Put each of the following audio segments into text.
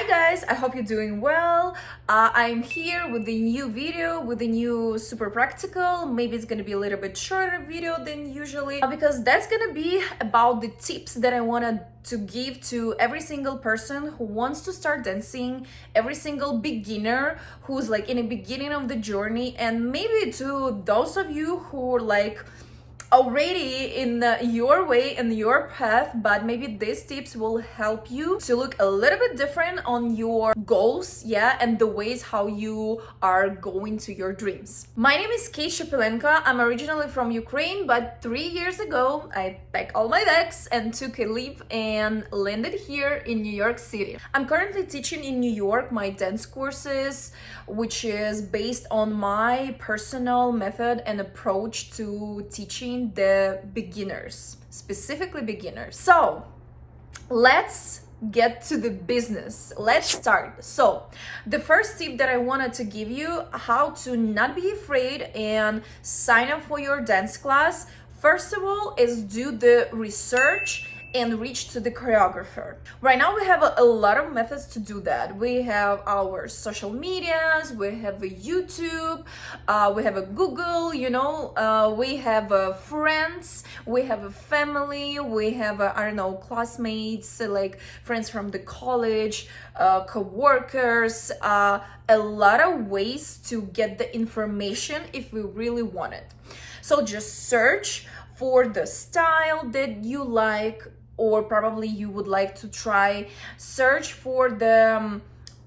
Hi guys, I hope you're doing well. I'm here with a new video, with a new super practical. Maybe it's gonna be a little bit shorter video than usually because that's gonna be about the tips that I wanted to give to every single person who wants to start dancing, every single beginner who's like in the beginning of the journey, and maybe to those of you who are like already in your way, in your path, but maybe these tips will help you to look a little bit different on your goals, yeah, and the ways how you are going to your dreams. My name is Kate Shapilenko. I'm originally from Ukraine, but 3 years ago I packed all my bags and took a leap and landed here in New York City. I'm currently teaching in New York my dance courses, which is based on my personal method and approach to teaching the beginners, specifically beginners. So let's get to the business. Let's start. So the first tip that I wanted to give you, how to not be afraid and sign up for your dance class, first of all, is do the research and reach to the choreographer. Right now we have a lot of methods to do that. We have our social medias, we have a YouTube, we have a Google, we have friends, we have a family, we have I don't know, classmates, like friends from the college, co-workers, a lot of ways to get the information if we really want it. So just search for the style that you like, or probably you would like to try. Search for the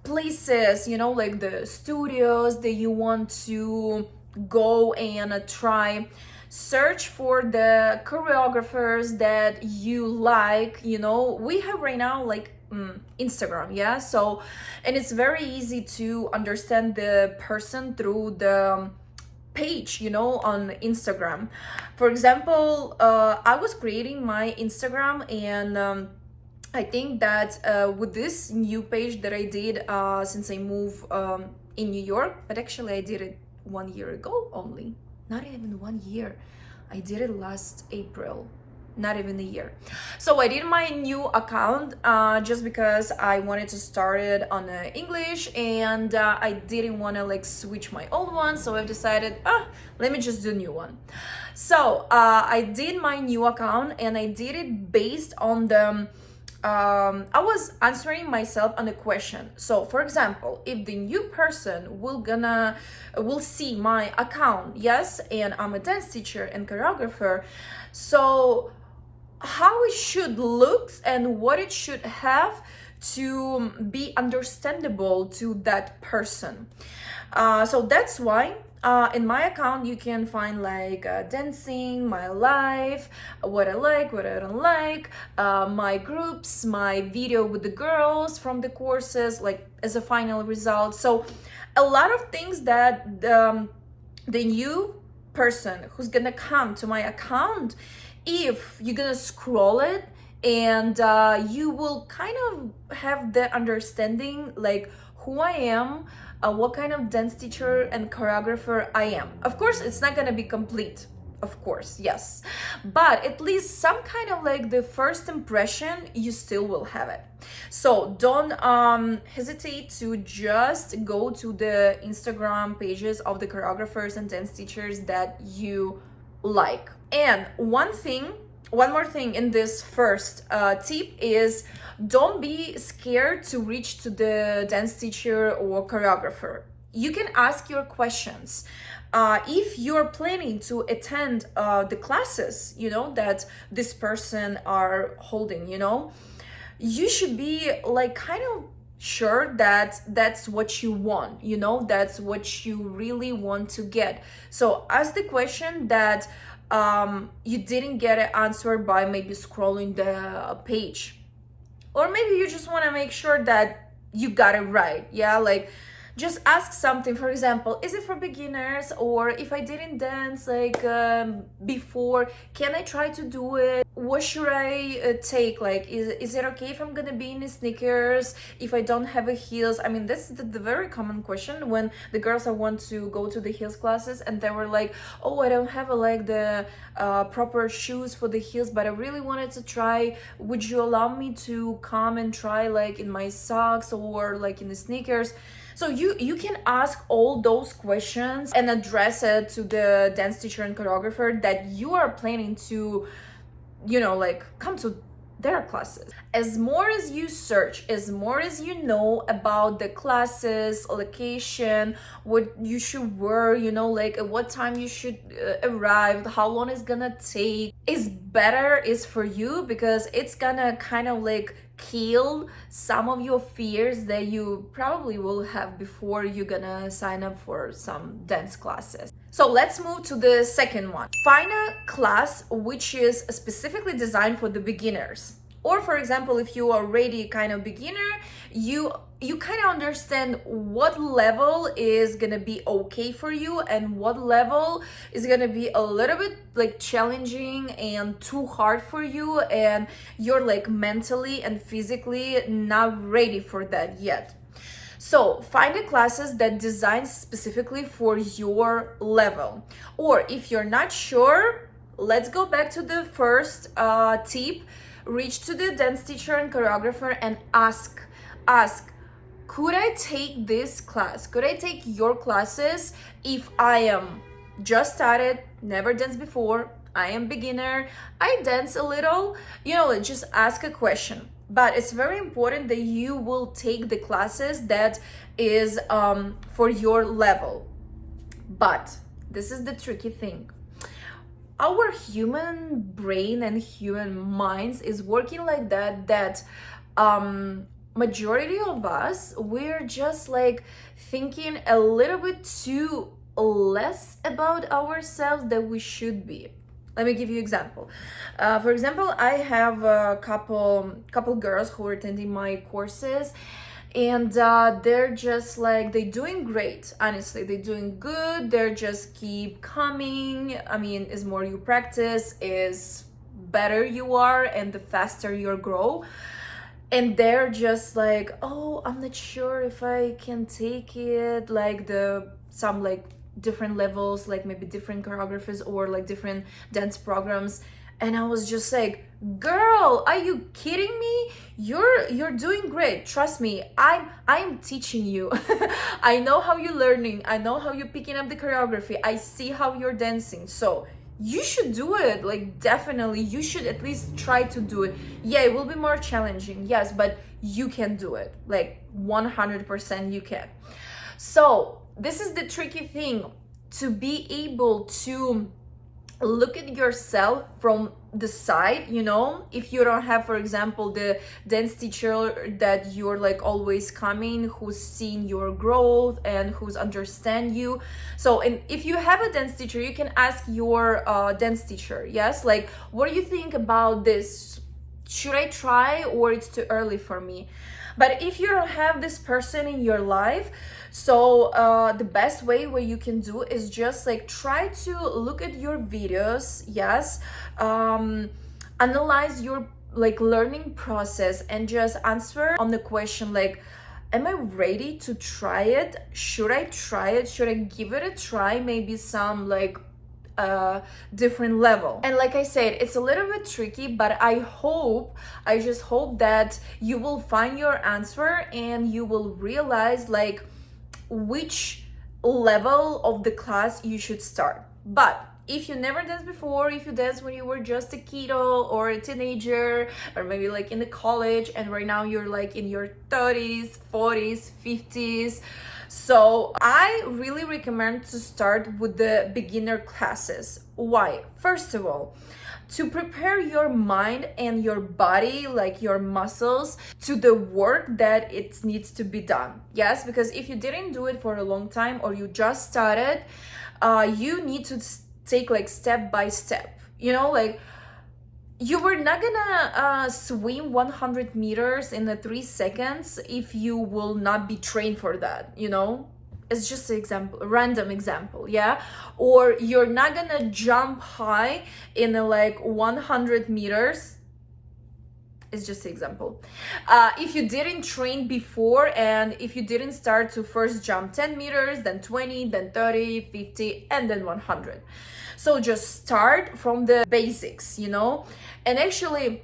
places, like the studios that you want to go and try. Search for the choreographers that you like. We have right now like Instagram, yeah, so, and it's very easy to understand the person through the page, on Instagram. For example, I was creating my Instagram, and I think that with this new page that I did since I moved in New York, but actually I did it 1 year ago only, not even 1 year. I did it last April, not even a year. So I did my new account just because I wanted to start it on English, and I didn't want to like switch my old one, so I decided, let me just do a new one. So I did my new account, and I did it based on the I was answering myself on a question. So for example, if the new person will see my account, yes, and I'm a dance teacher and choreographer, so how it should look and what it should have to be understandable to that person. So that's why in my account you can find like dancing, my life, what I like, what I don't like, my groups, my video with the girls from the courses, like as a final result. So a lot of things that the new person who's gonna come to my account, if you're gonna scroll it, and you will kind of have the understanding like who I am, what kind of dance teacher and choreographer I am. Of course, it's not gonna be complete, of course, yes, but at least some kind of like the first impression, you still will have it. So don't hesitate to just go to the Instagram pages of the choreographers and dance teachers that you like. And one more thing in this first tip is, don't be scared to reach to the dance teacher or choreographer. You can ask your questions. If you're planning to attend the classes, that this person are holding, you should be like kind of sure that that's what you want, that's what you really want to get. So ask the question that you didn't get it answered by maybe scrolling the page, or maybe you just want to make sure that you got it right, yeah, like just ask something. For example, is it for beginners? Or if I didn't dance like before, can I try to do it? What should I take? Like, is it okay if I'm gonna be in sneakers if I don't have a heels? I mean, that's the very common question when the girls I want to go to the heels classes, and they were like, oh, I don't have like the proper shoes for the heels, but I really wanted to try. Would you allow me to come and try like in my socks or like in the sneakers? So you can ask all those questions and address it to the dance teacher and choreographer that you are planning to, you know, like come to their classes. As more as you search, as more as you know about the classes, location, what you should wear, you know, like at what time you should arrive, how long it's gonna take, is better is for you, because it's gonna kind of like kill some of your fears that you probably will have before you're gonna sign up for some dance classes. So let's move to the second one. Find a class which is specifically designed for the beginners. Or for example, if you are already kind of beginner, you kind of understand what level is gonna be okay for you and what level is gonna be a little bit like challenging and too hard for you, and you're like mentally and physically not ready for that yet. So find the classes that designed specifically for your level. Or if you're not sure, let's go back to the first tip. Reach to the dance teacher and choreographer and ask, could I take this class? Could I take your classes if I am just started, never danced before, I am beginner, I dance a little, you know, just ask a question. But it's very important that you will take the classes that is for your level. But this is the tricky thing. Our human brain and human minds is working like that majority of us, we're just like thinking a little bit too less about ourselves than we should be. Let me give you an example. For example, I have a couple girls who are attending my courses, and they're just like, they're doing great. Honestly, they're doing good. They're just keep coming. I mean, as more you practice, is better you are, and the faster you grow. And they're just like, oh, I'm not sure if I can take it, like some like different levels, like maybe different choreographers or like different dance programs. And I was just like, girl, are you kidding me? You're doing great. Trust me, I'm teaching you. I know how you're learning. I know how you're picking up the choreography. I see how you're dancing. So you should do it. Like, definitely, you should at least try to do it. Yeah, it will be more challenging, yes, but you can do it. Like 100% you can. So this is the tricky thing, to be able to look at yourself from the side, you know, if you don't have, for example, the dance teacher that you're like always coming, who's seen your growth and who's understand you. So, and if you have a dance teacher, you can ask your dance teacher, yes, like, what do you think about this? Should I try, or it's too early for me? But if you don't have this person in your life, so the best way where you can do is just like try to look at your videos, yes, analyze your like learning process, and just answer on the question like, am I ready to try it? Should I try it? Should I give it a try? Maybe some like different level. And like I said, it's a little bit tricky, but I just hope that you will find your answer and you will realize like which level of the class you should start. But if you never danced before, if you danced when you were just a kiddo or a teenager, or maybe like in the college, and right now you're like in your 30s, 40s, 50s, so I really recommend to start with the beginner classes. Why? First of all, to prepare your mind and your body, like your muscles, to the work that it needs to be done. Yes, because if you didn't do it for a long time or you just started, you need to take like step by step, you know, like you were not gonna swim 100 meters in the 3 seconds if you will not be trained for that, you know? It's just an example, a random example, yeah? Or you're not gonna jump high in like 100 meters. It's just an example. If you didn't train before, and if you didn't start to first jump 10 meters, then 20, then 30, 50, and then 100. So just start from the basics, you know? And actually,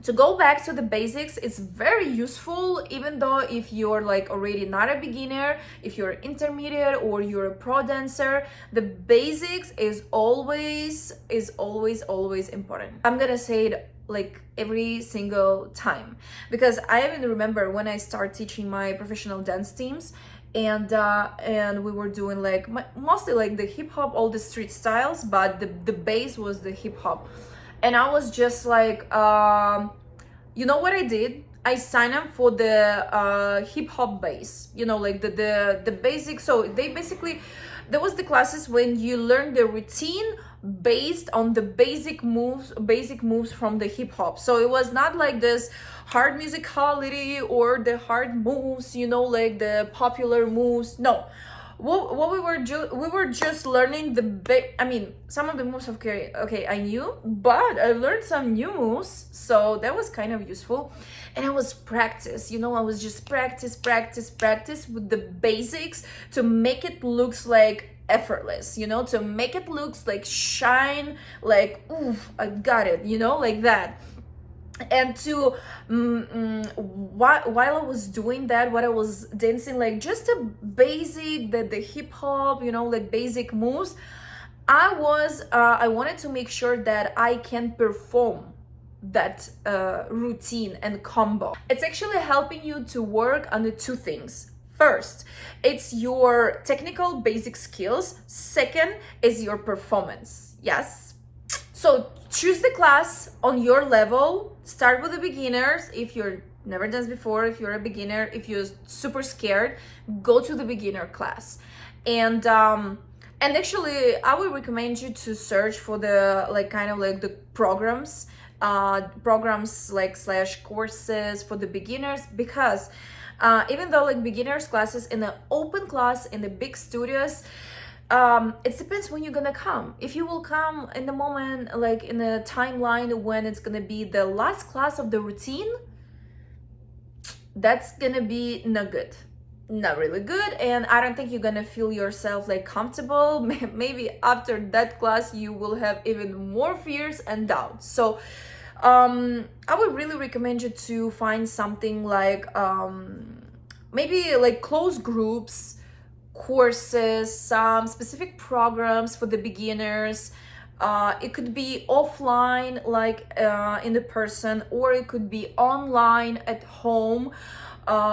to go back to the basics, it's very useful, even though if you're like already not a beginner, if you're intermediate or you're a pro dancer, the basics is always important. I'm gonna say it like every single time, because I even remember when I started teaching my professional dance teams, and we were doing like mostly like the hip hop, all the street styles, but the base was the hip hop. And I was just like, you know what I did? I signed up for the hip hop base, you know, like the basic. So they basically, there was the classes when you learn the routine based on the basic moves from the hip hop. So it was not like this hard musicality or the hard moves, you know, like the popular moves. No. What we were just learning I mean, some of the moves, okay, I knew, but I learned some new moves, so that was kind of useful. And I was practice, you know, I was just practice with the basics to make it looks like effortless, you know, to make it looks like shine, like, ooh, I got it, you know, like that. And to while I was doing that, what I was dancing, like just a basic, the hip hop, you know, like basic moves, I wanted to make sure that I can perform that routine and combo. It's actually helping you to work on the two things. First, it's your technical basic skills. Second is your performance. Yes. So choose the class on your level. Start with the beginners. If you're never danced before, if you're a beginner, if you're super scared, go to the beginner class. And actually, I would recommend you to search for the like kind of like the programs like slash courses for the beginners, because even though like beginners classes in the open class in the big studios, it depends when you're gonna come. If you will come in the moment, like in a timeline when it's gonna be the last class of the routine, that's gonna be not good, not really good. And I don't think you're gonna feel yourself like comfortable. Maybe after that class you will have even more fears and doubts. So I would really recommend you to find something like maybe like close groups, courses, some specific programs for the beginners. It could be offline, like in the person, or it could be online at home,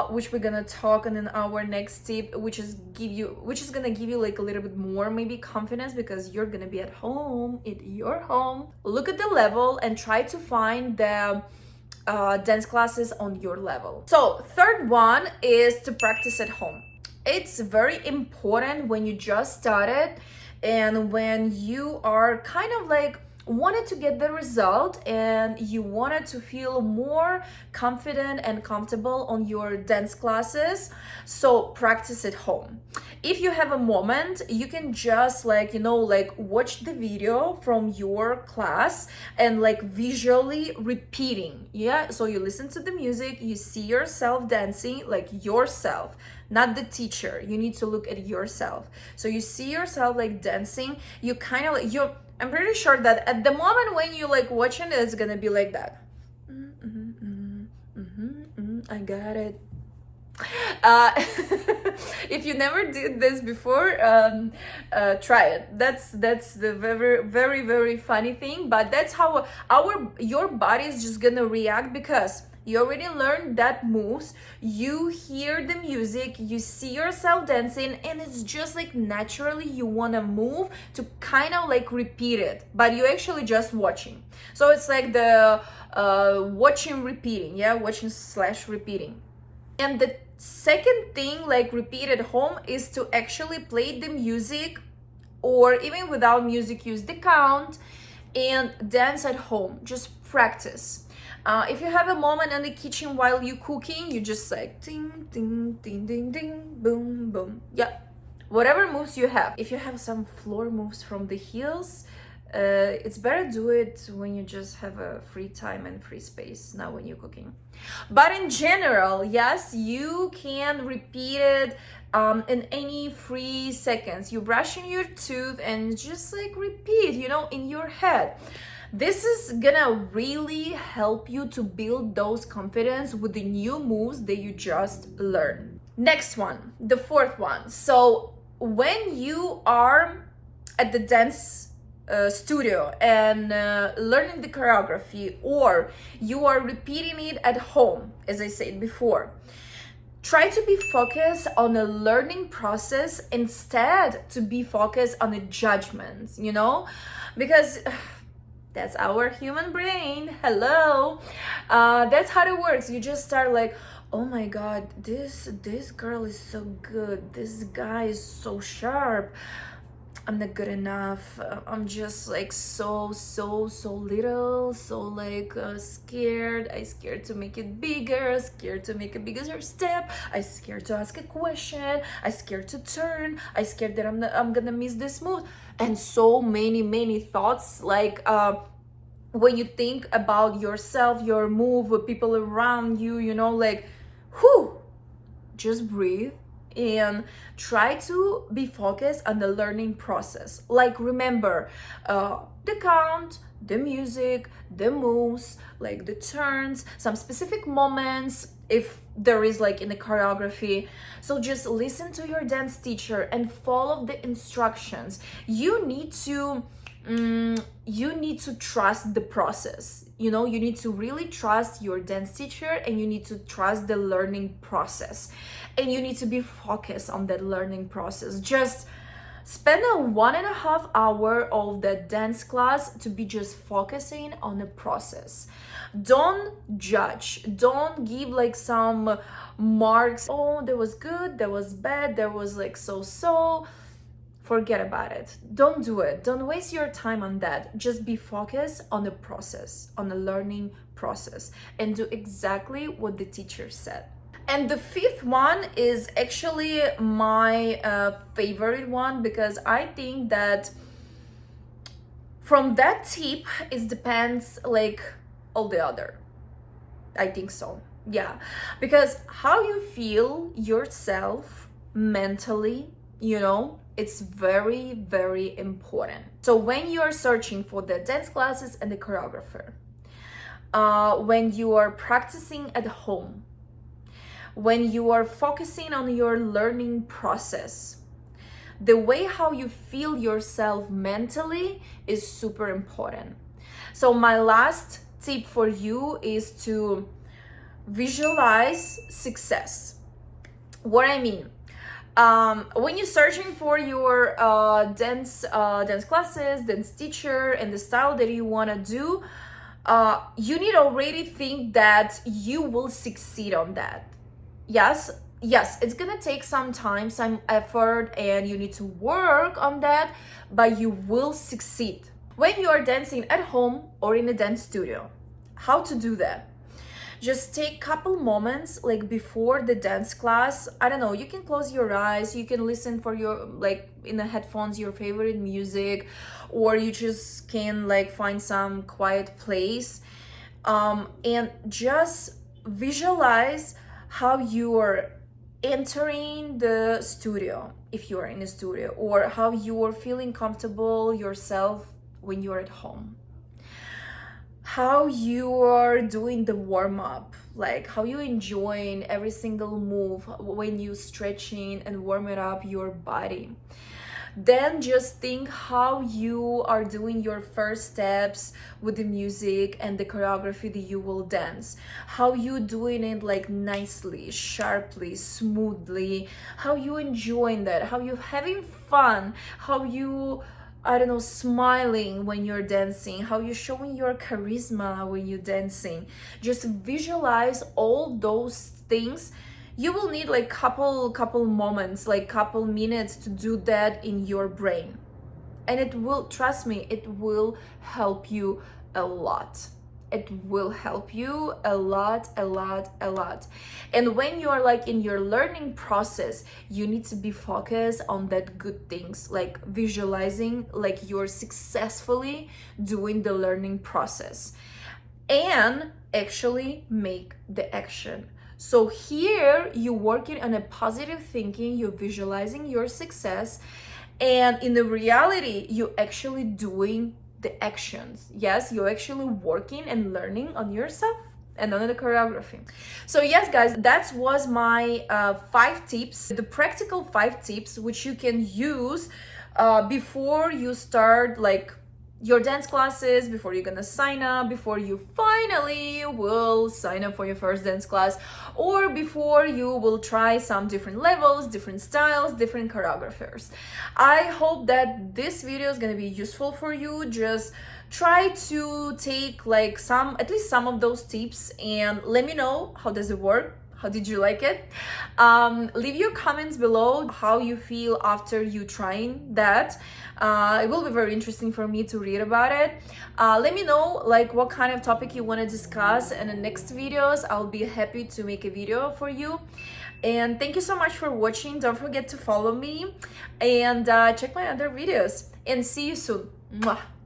which we're gonna talk in our next tip, which is gonna give you like a little bit more maybe confidence, because you're gonna be at home, in your home. Look at the level and try to find the dance classes on your level. So third one is to practice at home. It's very important when you just started and when you are kind of like wanted to get the result and you wanted to feel more confident and comfortable on your dance classes. So practice at home. If you have a moment, you can just like, you know, like watch the video from your class and like visually repeating. Yeah, so you listen to the music, you see yourself dancing, like yourself, not the teacher. You need to look at yourself. So you see yourself like dancing, you kind of like, I'm pretty sure that at the moment when you like watching it, it's gonna be like that. I got it. If you never did this before, try it. That's the very funny thing, but that's how your body is just gonna react, because you already learned that moves, you hear the music, you see yourself dancing, and it's just like naturally you want to move to kind of like repeat it, but you actually just watching. So it's like the watching repeating, yeah, watching / repeating. And the second thing, like repeat at home, is to actually play the music, or even without music, use the count and dance at home. Just practice. If you have a moment in the kitchen while you cooking, you just like ding, ding, ding, ding, ding, boom, boom. Yeah, whatever moves you have. If you have some floor moves from the heels, it's better do it when you just have a free time and free space, not when you're cooking. But in general, yes, you can repeat it in any free seconds. You're brushing your tooth and just like repeat, you know, in your head. This is gonna really help you to build those confidence with the new moves that you just learned. Next one, the fourth one. So when you are at the dance studio and learning the choreography, or you are repeating it at home, as I said before, try to be focused on the learning process instead to be focused on the judgments, you know, because that's our human brain. Hello. That's how it works. You just start like, oh my god, this girl is so good, this guy is so sharp, I'm not good enough, I'm just like so little, so like scared. I scared to make it bigger, scared to make a bigger step, I scared to ask a question, I scared to turn, I scared that I'm gonna miss this move, and so many thoughts. Like when you think about yourself, your move, with people around you, you know, like whew, just breathe and try to be focused on the learning process. Like remember the count, the music, the moves, like the turns, some specific moments if there is like in the choreography. So just listen to your dance teacher and follow the instructions. You need to trust the process, you know, you need to really trust your dance teacher, and you need to trust the learning process, and you need to be focused on that learning process. Just spend a 1.5 hour of the dance class to be just focusing on the process. Don't judge, don't give like some marks, oh that was good, that was bad, that was like so. Forget about it. Don't do it. Don't waste your time on that. Just be focused on the process, on the learning process, and do exactly what the teacher said. And the fifth one is actually my favorite one, because I think that from that tip, it depends like all the other. I think so. Yeah. Because how you feel yourself mentally, you know, it's very important. So when you are searching for the dance classes and the choreographer, when you are practicing at home, when you are focusing on your learning process, the way how you feel yourself mentally is super important. So my last tip for you is to visualize success. What I mean, when you're searching for your dance classes, dance teacher, and the style that you want to do, you need to already think that you will succeed on that. Yes, it's gonna take some time, some effort, and you need to work on that, but you will succeed. When you are dancing at home or in a dance studio, how to do that? Just take couple moments like before the dance class. I don't know, you can close your eyes, you can listen for your like in the headphones your favorite music, or you just can like find some quiet place and just visualize how you're entering the studio, if you're in a studio, or how you're feeling comfortable yourself when you're at home, how you are doing the warm-up, like how you enjoying every single move when you stretching and warming up your body. Then just think how you are doing your first steps with the music and the choreography that you will dance, how you doing it like nicely, sharply, smoothly, how you enjoying that, how you having fun, how you, I don't know, smiling when you're dancing, how you're showing your charisma when you're dancing. Just visualize all those things. You will need like couple moments, like couple minutes to do that in your brain. And it will, trust me, it will help you a lot. it will help you a lot, a lot, a lot. And when you are like in your learning process, you need to be focused on that good things, like visualizing like you're successfully doing the learning process and actually make the action. So here you're working on a positive thinking, you're visualizing your success, and in the reality, you're actually doing the actions. Yes, you're actually working and learning on yourself and on the choreography. So yes, guys, that was my 5 tips, the practical 5 tips which you can use before you start like your dance classes, before you're gonna sign up, before you finally will sign up for your first dance class, or before you will try some different levels, different styles, different choreographers. I hope that this video is gonna be useful for you. Just try to take like at least some of those tips and let me know how does it work. How did you like it? Leave your comments below how you feel after you trying that. It will be very interesting for me to read about it. Let me know like what kind of topic you want to discuss in the next videos. I'll be happy to make a video for you. And thank you so much for watching. Don't forget to follow me and check my other videos. And see you soon. Mwah.